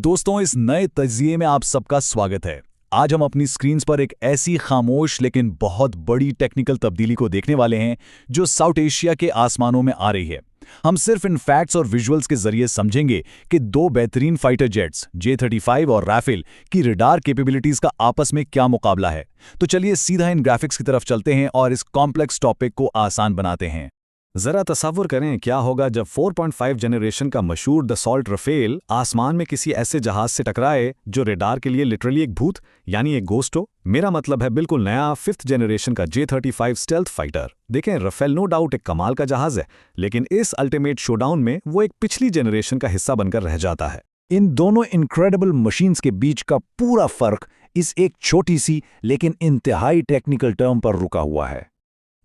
दोस्तों, इस नए तजिए में आप सबका स्वागत है। आज हम अपनी स्क्रीन्स पर एक ऐसी खामोश लेकिन बहुत बड़ी टेक्निकल तब्दीली को देखने वाले हैं जो साउथ एशिया के आसमानों में आ रही है। हम सिर्फ इन फैक्ट्स और विजुअल्स के जरिए समझेंगे कि दो बेहतरीन फाइटर जेट्स J-35 और राफेल की रडार कैपेबिलिटीज का आपस में क्या मुकाबला है। तो चलिए सीधा इन ग्राफिक्स की तरफ चलते हैं और इस कॉम्प्लेक्स टॉपिक को आसान बनाते हैं। जरा तसव्वुर करें क्या होगा जब 4.5 जनरेशन का मशहूर दसॉल्ट राफेल आसमान में किसी ऐसे जहाज से टकराए जो रेडार के लिए लिटरली एक भूत यानी एक गोस्ट हो। मेरा मतलब है बिल्कुल नया 5th जनरेशन का J-35 स्टेल्थ फाइटर। देखें, राफेल नो डाउट एक कमाल का जहाज है, लेकिन इस अल्टीमेट शोडाउन में वो एक पिछली जनरेशन का हिस्सा बनकर रह जाता है। इन दोनों इनक्रेडिबल मशीन्स के बीच का पूरा फर्क इस एक छोटी सी लेकिन इंतहाई टेक्निकल टर्म पर रुका हुआ है।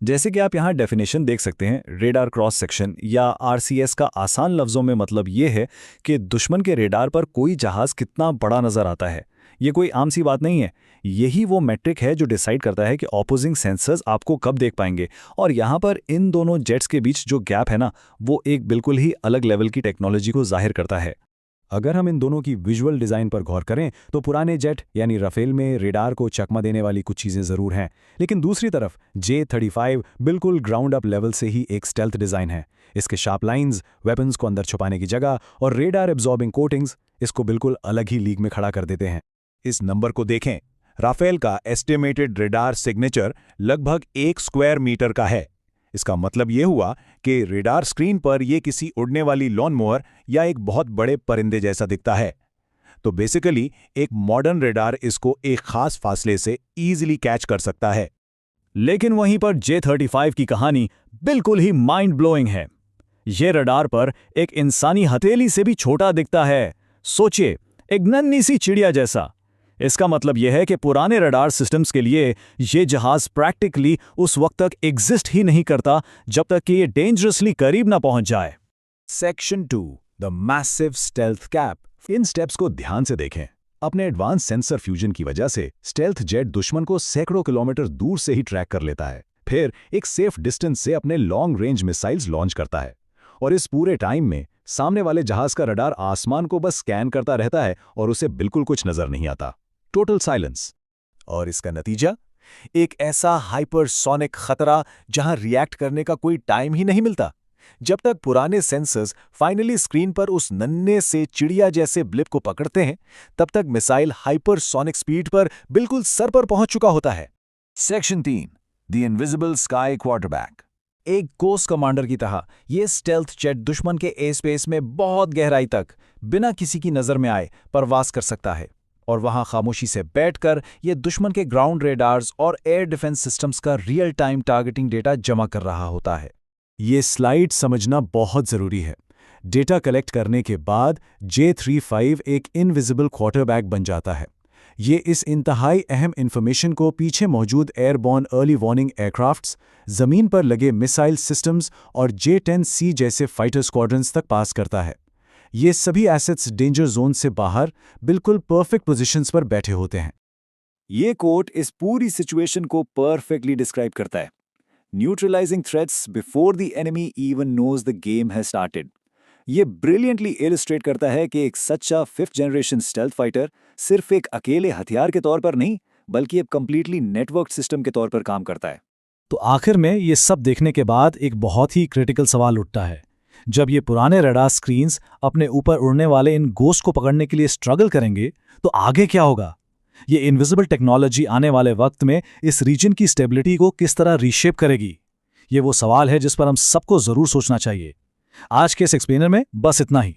जैसे कि आप यहाँ डेफिनेशन देख सकते हैं, रेडार क्रॉस सेक्शन या RCS का आसान लफ्ज़ों में मतलब ये है कि दुश्मन के रेडार पर कोई जहाज़ कितना बड़ा नज़र आता है। ये कोई आम सी बात नहीं है, यही वो मैट्रिक है जो डिसाइड करता है कि ऑपोजिंग सेंसर्स आपको कब देख पाएंगे। और यहाँ पर इन दोनों जेट्स के बीच जो गैप है ना, वो एक बिल्कुल ही अलग लेवल की टेक्नोलॉजी को जाहिर करता है। अगर हम इन दोनों की विजुअल डिज़ाइन पर गौर करें तो पुराने जेट यानी राफेल में रेडार को चकमा देने वाली कुछ चीज़ें ज़रूर हैं, लेकिन दूसरी तरफ J-35 बिल्कुल ग्राउंड अप लेवल से ही एक स्टेल्थ डिज़ाइन है। इसके शार्प लाइंस, वेपन्स को अंदर छुपाने की जगह और रेडार एब्जॉर्बिंग कोटिंग्स इसको बिल्कुल अलग ही लीग में खड़ा कर देते हैं। इस नंबर को देखें, राफेल का एस्टिमेटेड रेडार सिग्नेचर लगभग 1 स्क्वायर मीटर का है। इसका मतलब ये हुआ कि रेडार स्क्रीन पर यह किसी उड़ने वाली लॉन मोअर या एक बहुत बड़े परिंदे जैसा दिखता है। तो बेसिकली एक मॉडर्न रेडार इसको एक खास फासले से इजीली कैच कर सकता है। लेकिन वहीं पर J-35 की कहानी बिल्कुल ही माइंड ब्लोइंग है। ये रडार पर एक इंसानी हथेली से भी छोटा दिखता है। सोचिए, एक नन्ही सी चिड़िया जैसा। इसका मतलब यह है कि पुराने रडार सिस्टम्स के लिए ये जहाज प्रैक्टिकली उस वक्त तक एग्जिस्ट ही नहीं करता जब तक कि ये डेंजरसली करीब ना पहुंच जाए। Section 2, the massive stealth gap. In steps को ध्यान से देखें। अपने एडवांस सेंसर फ्यूजन की वजह से स्टेल्थ जेट दुश्मन को सैकड़ों किलोमीटर दूर से ही ट्रैक कर लेता है, फिर एक सेफ डिस्टेंस से अपने लॉन्ग रेंज मिसाइल्स लॉन्च करता है। और इस पूरे टाइम में सामने वाले जहाज का रडार आसमान को बस स्कैन करता रहता है और उसे बिल्कुल कुछ नजर नहीं आता। Total silence. और इसका नतीजा एक ऐसा हाइपरसोनिक खतरा जहां रिएक्ट करने का कोई टाइम ही नहीं मिलता। जब तक पुराने सेंसर्स फाइनली स्क्रीन पर उस नन्हे से चिड़िया जैसे ब्लिप को पकड़ते हैं, तब तक मिसाइल हाइपरसोनिक स्पीड पर बिल्कुल सर पर पहुंच चुका होता है। Section 3, the invisible sky quarterback. एक कोस्ट कमांडर की तरह ये स्टेल्थ जेट दुश्मन के एयर स्पेस में बहुत गहराई तक बिना किसी की नजर में आए परवास कर सकता है और वहां खामोशी से बैठकर ये दुश्मन के ग्राउंड रेडार्स और एयर डिफेंस सिस्टम्स का रियल टाइम टारगेटिंग डेटा जमा कर रहा होता है। ये स्लाइड समझना बहुत ज़रूरी है। डेटा कलेक्ट करने के बाद J-35 एक इनविजिबल क्वार्टरबैक बन जाता है। ये इस इंतहाई अहम इंफॉर्मेशन को पीछे मौजूद एयरबॉर्न अर्ली वार्निंग एयरक्राफ्ट्स, ज़मीन पर लगे मिसाइल सिस्टम्स और J-10C जैसे फाइटर स्क्वाड्रन्स तक पास करता है। ये सभी एसेट्स डेंजर जोन से बाहर बिल्कुल परफेक्ट पोजीशंस पर बैठे होते हैं। ये कोट इस पूरी सिचुएशन को परफेक्टली डिस्क्राइब करता है। Neutralising threats before the enemy even knows the game has started. ये ब्रिलियंटली इलस्ट्रेट करता है कि एक सच्चा 5th जनरेशन स्टेल्थ फाइटर सिर्फ एक अकेले हथियार के तौर पर नहीं, बल्कि एक कंप्लीटली नेटवर्क सिस्टम के तौर पर काम करता है। तो आखिर में ये सब देखने के बाद एक बहुत ही क्रिटिकल सवाल उठता है। जब ये पुराने रडार स्क्रीन्स अपने ऊपर उड़ने वाले इन गोस्ट को पकड़ने के लिए स्ट्रगल करेंगे, तो आगे क्या होगा? ये इनविजिबल टेक्नोलॉजी आने वाले वक्त में इस रीजन की स्टेबिलिटी को किस तरह रीशेप करेगी? ये वो सवाल है जिस पर हम सबको जरूर सोचना चाहिए। आज के इस एक्सप्लेनर में बस इतना ही।